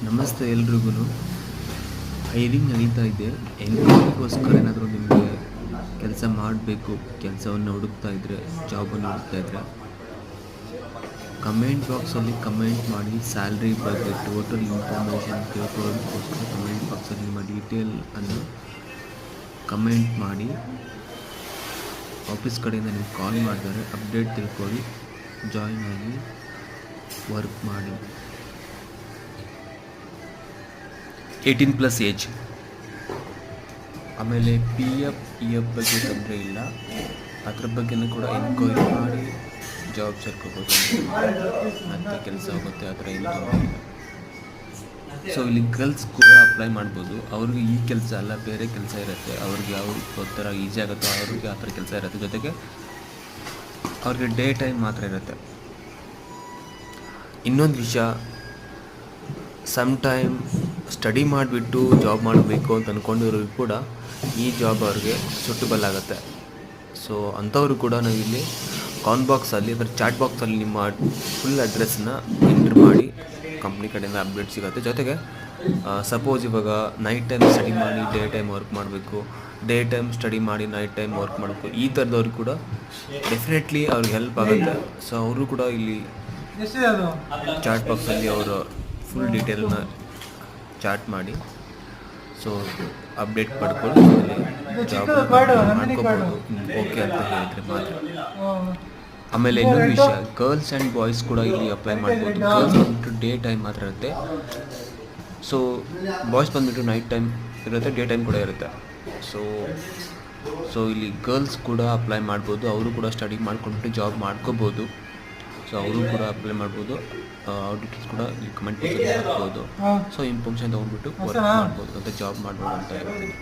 ನಮಸ್ತೆ ಎಲ್ರಿಗೂ. ಹೈರಿಂಗ್ ನಡೀತಾ ಇದೆ. ಎಂಪ್ಲಾಯಿಗೋಸ್ಕರ ಏನಾದರೂ ನಿಮಗೆ ಕೆಲಸ ಮಾಡಬೇಕು, ಕೆಲಸವನ್ನು ಹುಡುಕ್ತಾ ಇದ್ದರೆ, ಜಾಬನ್ನು ಹುಡುಕ್ತಾ ಇದ್ದರೆ ಕಮೆಂಟ್ ಬಾಕ್ಸಲ್ಲಿ ಕಮೆಂಟ್ ಮಾಡಿ. ಸ್ಯಾಲ್ರಿ ಬಗ್ಗೆ ಟೋಟಲ್ ಇನ್ಫಾರ್ಮೇಷನ್ ತಿಳ್ಕೊಳ್ಳೋದಕ್ಕೋಸ್ಕರ ಕಮೆಂಟ್ ಬಾಕ್ಸಲ್ಲಿ ನಿಮ್ಮ ಡೀಟೇಲನ್ನು ಕಮೆಂಟ್ ಮಾಡಿ. ಆಫೀಸ್ ಕಡೆಯಿಂದ ನೀವು ಕಾಲ್ ಮಾಡಿದರೆ ಅಪ್ಡೇಟ್ ತಿಳ್ಕೊಳ್ಳಿ, ಜಾಯಿನ್ ಆಗಿ ವರ್ಕ್ ಮಾಡಿ. 18+ ಏಜ್. ಆಮೇಲೆ PF ಬಗ್ಗೆ ತೊಂದರೆ ಇಲ್ಲ, ಅದ್ರ ಬಗ್ಗೆನೂ ಕೂಡ ಎನ್ಕ್ವೈರಿ ಮಾಡಿ ಜಾಬ್ ಸೇರ್ಕೋಬೋದು, ಮತ್ತು ಕೆಲಸ ಹೋಗುತ್ತೆ, ಆ ಥರ ಏನು ತೊಂದರೆ ಇಲ್ಲ. ಸೊ ಇಲ್ಲಿ ಗರ್ಲ್ಸ್ ಕೂಡ ಅಪ್ಲೈ ಮಾಡ್ಬೋದು. ಅವ್ರಿಗೆ ಈ ಕೆಲಸ ಅಲ್ಲ, ಬೇರೆ ಕೆಲಸ ಇರುತ್ತೆ. ಅವ್ರಿಗೆ ಯಾವ ಥರ ಈಸಿ ಆಗುತ್ತೋ ಅವ್ರಿಗೆ ಆ ಥರ ಕೆಲಸ ಇರುತ್ತೆ. ಜೊತೆಗೆ ಅವ್ರಿಗೆ ಡೇ ಟೈಮ್ ಮಾತ್ರ ಇರುತ್ತೆ. ಇನ್ನೊಂದು ವಿಷಯ, ಟೈಮ್ ಸ್ಟಡಿ ಮಾಡಿಬಿಟ್ಟು ಜಾಬ್ ಮಾಡಬೇಕು ಅಂತ ಅಂದ್ಕೊಂಡಿರೋರು ಕೂಡ ಈ ಜಾಬ್ ಅವ್ರಿಗೆ ಸೂಟಬಲ್ ಆಗುತ್ತೆ. ಸೊ ಅಂಥವ್ರು ಕೂಡ ನಾವಿಲ್ಲಿ ಬಾಕ್ಸಲ್ಲಿ ಅದರ ಚಾಟ್ ಬಾಕ್ಸಲ್ಲಿ ನಿಮ್ಮ ಫುಲ್ ಅಡ್ರೆಸ್ನ ಎಂಟ್ರ್ ಮಾಡಿ ಕಂಪ್ನಿ ಕಡೆಯಿಂದ ಅಪ್ಡೇಟ್ ಸಿಗುತ್ತೆ. ಜೊತೆಗೆ ಸಪೋಸ್ ಇವಾಗ ನೈಟ್ ಟೈಮ್ ಸ್ಟಡಿ ಮಾಡಿ ಡೇ ಟೈಮ್ ವರ್ಕ್ ಮಾಡಬೇಕು, ಡೇ ಟೈಮ್ ಸ್ಟಡಿ ಮಾಡಿ ನೈಟ್ ಟೈಮ್ ವರ್ಕ್ ಮಾಡಬೇಕು, ಈ ಥರದವ್ರು ಕೂಡ ಡೆಫಿನೆಟ್ಲಿ ಅವ್ರಿಗೆ ಹೆಲ್ಪ್ ಆಗುತ್ತೆ. ಸೊ ಅವರು ಕೂಡ ಇಲ್ಲಿ ಚಾಟ್ ಬಾಕ್ಸಲ್ಲಿ ಅವರು ಫುಲ್ ಡೀಟೇಲ್ನ ಚಾಟ್ ಮಾಡಿ, ಸೊ ಅಪ್ಡೇಟ್ ಪಡ್ಕೊಂಡು ಜಾಬ್ ಮಾಡ್ಕೋಬೋದು, ಓಕೆ ಅಂತ ಹೇಳಿದರೆ ಮಾತ್ರ. ಆಮೇಲೆ ಇನ್ನೊಂದು ವಿಷಯ, ಗರ್ಲ್ಸ್ ಆ್ಯಂಡ್ ಬಾಯ್ಸ್ ಕೂಡ ಇಲ್ಲಿ ಅಪ್ಲೈ ಮಾಡ್ಬೋದು. ಗರ್ಲ್ಸ್ ಬಂದುಬಿಟ್ಟು ಡೇ ಟೈಮ್ ಮಾತ್ರ ಇರುತ್ತೆ, ಸೊ ಬಾಯ್ಸ್ ಬಂದುಬಿಟ್ಟು ನೈಟ್ ಟೈಮ್ ಇರುತ್ತೆ, ಡೇ ಟೈಮ್ ಕೂಡ ಇರುತ್ತೆ. ಸೊ ಇಲ್ಲಿ ಗರ್ಲ್ಸ್ ಕೂಡ ಅಪ್ಲೈ ಮಾಡ್ಬೋದು. ಅವರು ಕೂಡ ಸ್ಟಡಿ ಮಾಡ್ಕೊಂಡ್ಬಿಟ್ಟು ಜಾಬ್ ಮಾಡ್ಕೋಬೋದು. ಸೊ ಅವರು ಕೂಡ ಅಪ್ಲೈ ಮಾಡ್ಬೋದು. ಅವ್ರ ಡೀಟೇಲ್ಸ್ ಕೂಡ ಇಲ್ಲಿ ಕಮೆಂಟ್ ಬಾಕ್ಸಲ್ಲಿ ಹಾಕ್ಬೋದು. ಸೊ ಇನ್ಫಾರ್ಮೇಷನ್ ತೊಗೊಂಡ್ಬಿಟ್ಟು ವರ್ಕ್ ಮಾಡ್ಬೋದು, ಮತ್ತು ಜಾಬ್ ಮಾಡ್ಬೋದು ಅಂತ ಹೇಳ್ತೀನಿ.